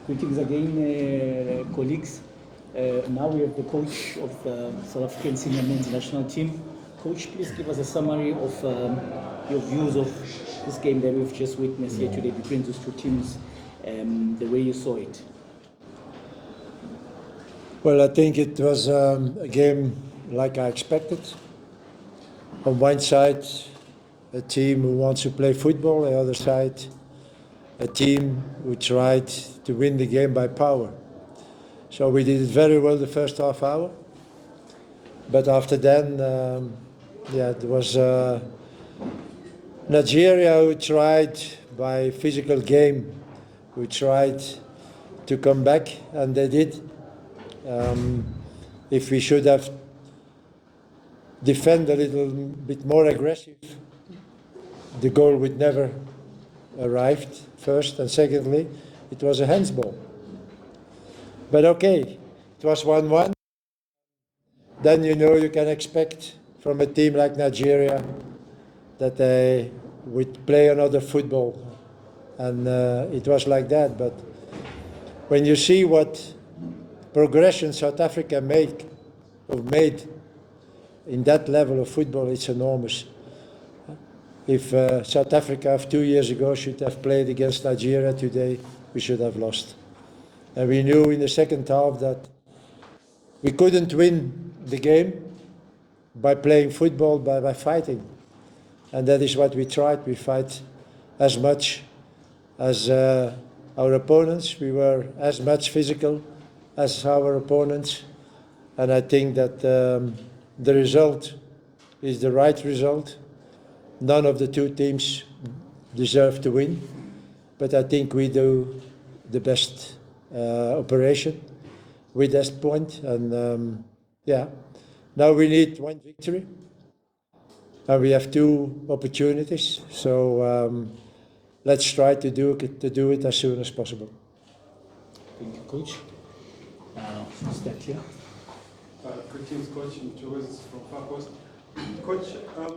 Greetings again, colleagues. Now we have the coach of the South African senior men's national team. Coach, please give us a summary of your views of this game that we've just witnessed here today between those two teams, the way you saw it. Well, I think it was a game like I expected. On one side, a team who wants to play football, the other side, a team who tried to win the game by power. So we did it very well the first half hour. But after then, there was Nigeria who tried by physical game, who tried to come back, and they did. If we should have defended a little bit more aggressive, the goal would never arrived, first, and secondly, it was a handsball. But okay, it was 1-1. Then you can expect from a team like Nigeria that they would play another football. And it was like that. But when you see what progression South Africa made in that level of football, it's enormous. If South Africa of 2 years ago should have played against Nigeria today, we should have lost. And we knew in the second half that we couldn't win the game by playing football, by fighting. And that is what we tried. We fight as much as our opponents. We were as much physical as our opponents. And I think that the result is the right result. None of the two teams deserve to win, but I think we do the best operation with that point. And now we need one victory, and we have two opportunities. So let's try to do it as soon as possible. Thank you, Coach. Is that clear? Greetings, Coach. Hugo Broos from Far Coast. Coach,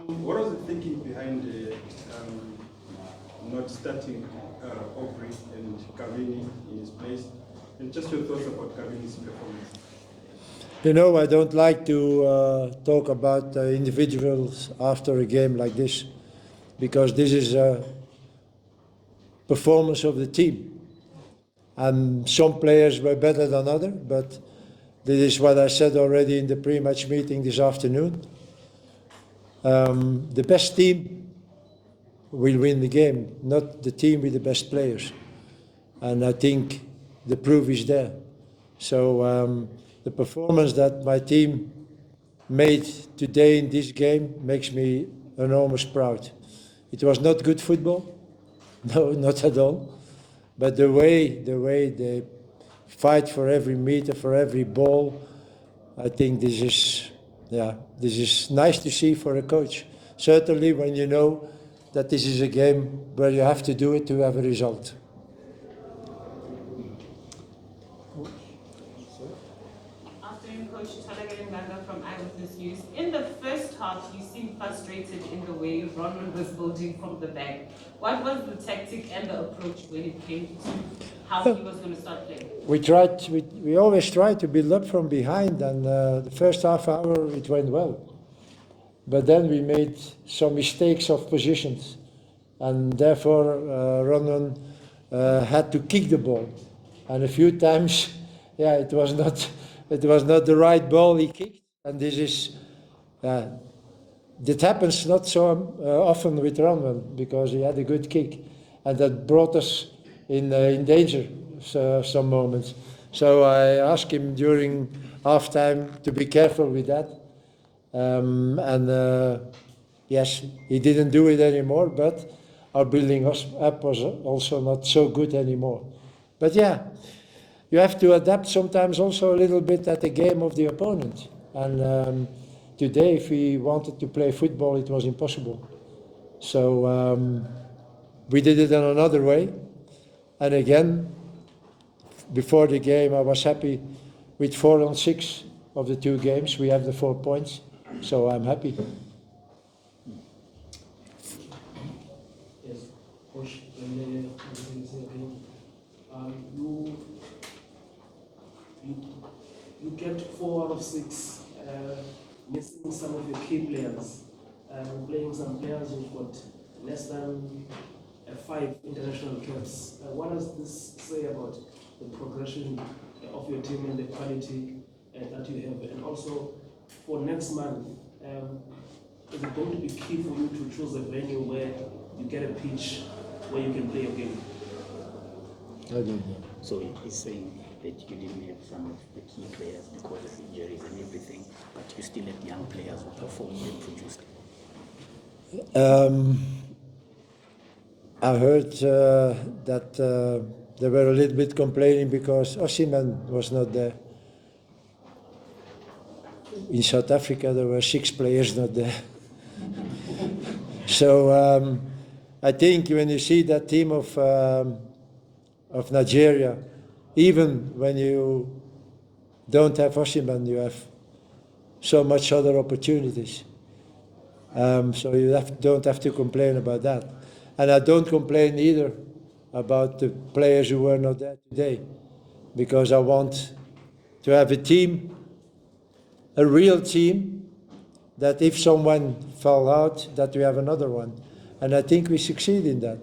what was the thinking behind not starting Aubrey and Cavini in his place? And just your thoughts about Cavini's performance. I don't like to talk about individuals after a game like this, because this is a performance of the team. And some players were better than others, but this is what I said already in the pre-match meeting this afternoon. The best team will win the game, not the team with the best players. And I think the proof is there. So the performance that my team made today in this game makes me enormous proud. It was not good football, no, not at all. But the way they fight for every meter, for every ball, I think this is nice to see for a coach. Certainly when you know that this is a game where you have to do it to have a result. Afternoon, Coach. Nganga from Eyewitness News. In the first half, you seemed frustrated in the way Ronald was building from the back. What was the tactic and the approach when it came to how he was going to start playing? We always try to build up from behind, and the first half hour it went well. But then we made some mistakes of positions, and therefore Ronald had to kick the ball. And a few times, it was not the right ball he kicked, and this is that happens not so often with Ronald, because he had a good kick, and that brought us in danger some moments. So I asked him during halftime to be careful with that. Yes, he didn't do it anymore, but our building up was also not so good anymore. But you have to adapt sometimes also a little bit at the game of the opponent. And today, if we wanted to play football, it was impossible. So we did it in another way. And again, before the game, I was happy with 4 on 6 of the 2 games. We have the 4 points, so I'm happy. Yes, Coach, get 4 out of 6, missing some of your key players, playing some players who've got less than 5 international caps. What does this say about the progression of your team and the quality that you have? And also, for next month, is it going to be key for you to choose a venue where you get a pitch where you can play a game? I don't know. So he's saying that you didn't have some of the key players because of injuries and everything, but you still had young players who performed and produced. I heard that they were a little bit complaining because Osimhen was not there. In South Africa, there were 6 players not there. So I think when you see that team of Nigeria, even when you don't have Osimhen, you have so much other opportunities. So you don't have to complain about that. And I don't complain either about the players who were not there today, because I want to have a team, a real team, that if someone fell out, that we have another one. And I think we succeed in that.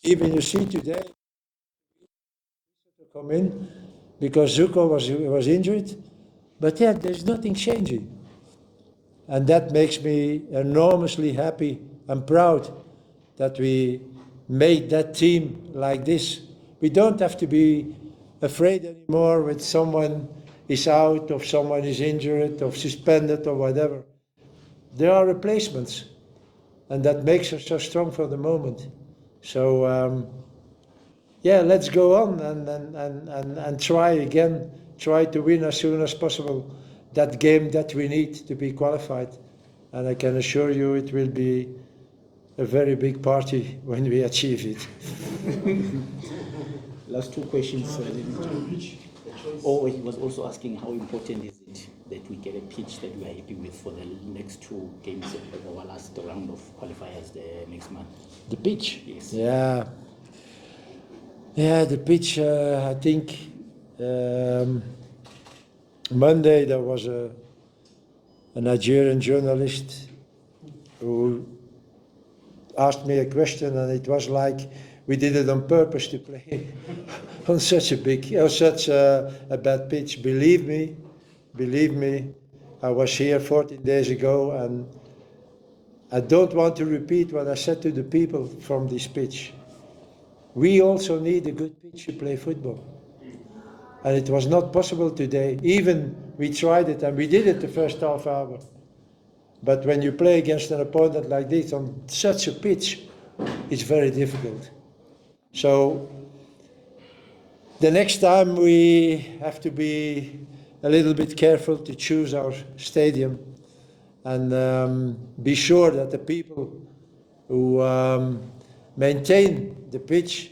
Even you see today, come in, because Zuko was injured, but yeah, there's nothing changing. And that makes me enormously happy and proud that we made that team like this. We don't have to be afraid anymore when someone is out, or someone is injured, or suspended, or whatever. There are replacements, and that makes us so strong for the moment. So, yeah, let's go on and try again, try to win as soon as possible that game that we need to be qualified. And I can assure you it will be a very big party when we achieve it. Last 2 questions. Oh, he was also asking how important is it that we get a pitch that we are happy with for the next 2 games of our last round of qualifiers next month. The pitch? Yes. Yeah. Yeah, the pitch, I think Monday there was a Nigerian journalist who asked me a question, and it was like we did it on purpose to play on such a bad pitch. Believe me, I was here 14 days ago, and I don't want to repeat what I said to the people from this pitch. We also need a good pitch to play football. And it was not possible today. Even we tried it, and we did it the first half hour. But when you play against an opponent like this on such a pitch, it's very difficult. So the next time we have to be a little bit careful to choose our stadium, and be sure that the people who maintain the pitch,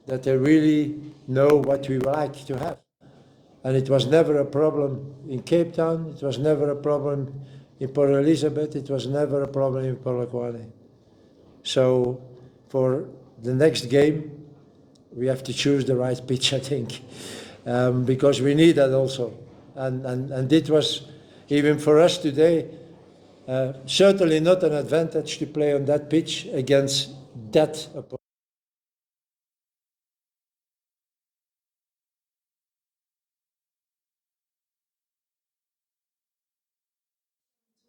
that they really know what we like to have. And it was never a problem in Cape Town, it was never a problem in Port Elizabeth, it was never a problem in Polokwane. So for the next game, we have to choose the right pitch, I think, because we need that also. And it was, even for us today, certainly not an advantage to play on that pitch against that opponent.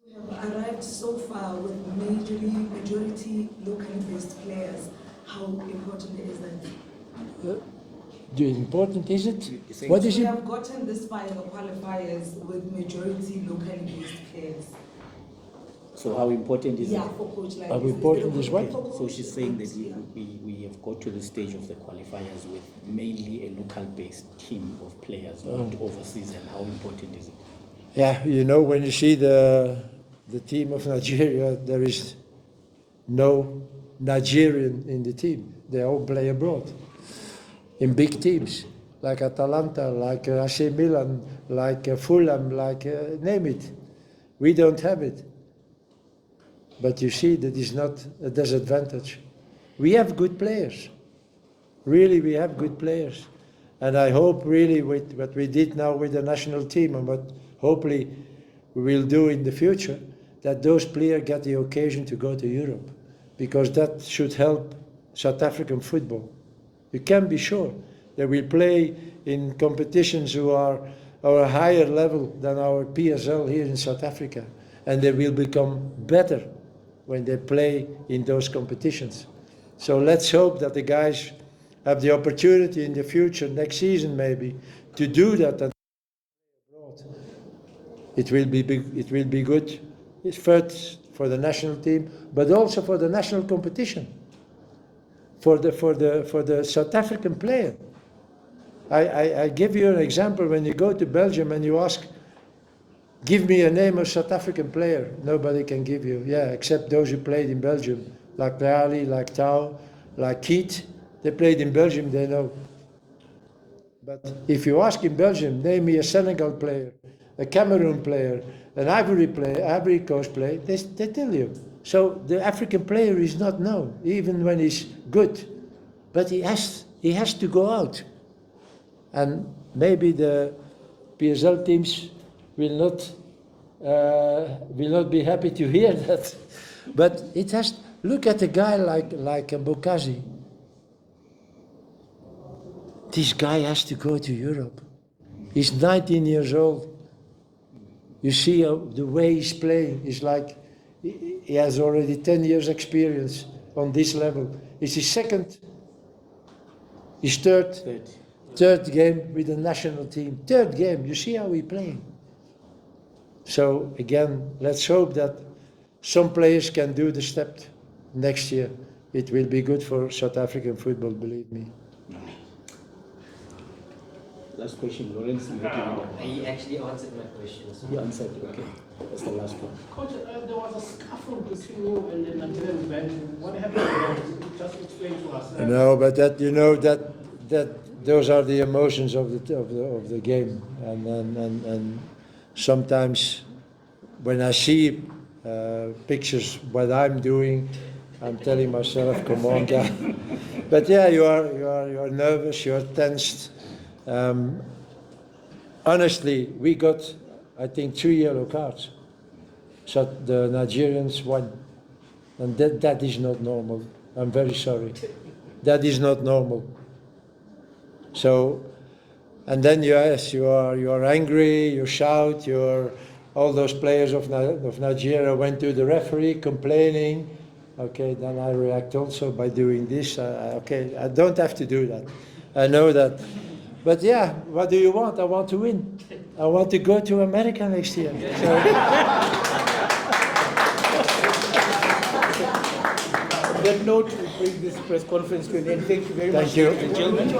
We have arrived so far with majority locally based players. How important is that? Important is it? What is We it? have gotten this far in the qualifiers with majority locally based players. So how important is Yeah, it? for coach like How this. important is what? So she's saying that we have got to the stage of the qualifiers with mainly a local-based team of players, not overseas, and how important is it? Yeah, you know, when you see the team of Nigeria, there is no Nigerian in the team. They all play abroad in big teams, like Atalanta, like AC Milan, like Fulham, like name it. We don't have it. But you see, that is not a disadvantage. We have good players. Really, we have good players. And I hope really with what we did now with the national team and what hopefully we will do in the future, that those players get the occasion to go to Europe, because that should help South African football. You can be sure they will play in competitions who are a higher level than our PSL here in South Africa, and they will become better when they play in those competitions. So let's hope that the guys have the opportunity in the future, next season maybe, to do that and abroad. It will be good. It's first for the national team, but also for the national competition, for the South African player. I give you an example. When you go to Belgium and you ask, give me a name of South African player, nobody can give you. Yeah, except those who played in Belgium, like Rally, like Tau, like Keith. They played in Belgium, they know. But if you ask in Belgium, name me a Senegal player, a Cameroon player, an Ivory Coast player, they tell you. So the African player is not known, even when he's good. But he has to go out. And maybe the PSL teams will not be happy to hear that. But it has. Look at a guy like Bokazi. This guy has to go to Europe. He's 19 years old. You see the way he's playing. It's like he has already 10 years experience on this level. It's his third game with the national team. Third game. You see how he's playing. So again, let's hope that some players can do the step next year. It will be good for South African football, believe me. Last question, Lawrence. He actually answered my question. So. You answered, okay. That's the last one. Coach, there was a scuffle between you and the Nigerian bench. What happened there? Just explain to us. No, but that those are the emotions of the game, and sometimes when I see pictures what I'm doing, I'm telling myself, come on, guy. But yeah, you are nervous, you're tensed. Honestly, we got, I think, 2 yellow cards. So the Nigerians won, and that is not normal. I'm very sorry. That is not normal. So, and then yes, you are angry, you shout, all those players of Nigeria went to the referee complaining. Okay, then I react also by doing this. Okay, I don't have to do that. I know that. But yeah, what do you want? I want to win. I want to go to America next year. So. On that note, we bring this press conference to an end. Thank you very much, Thank you. ladies and gentlemen.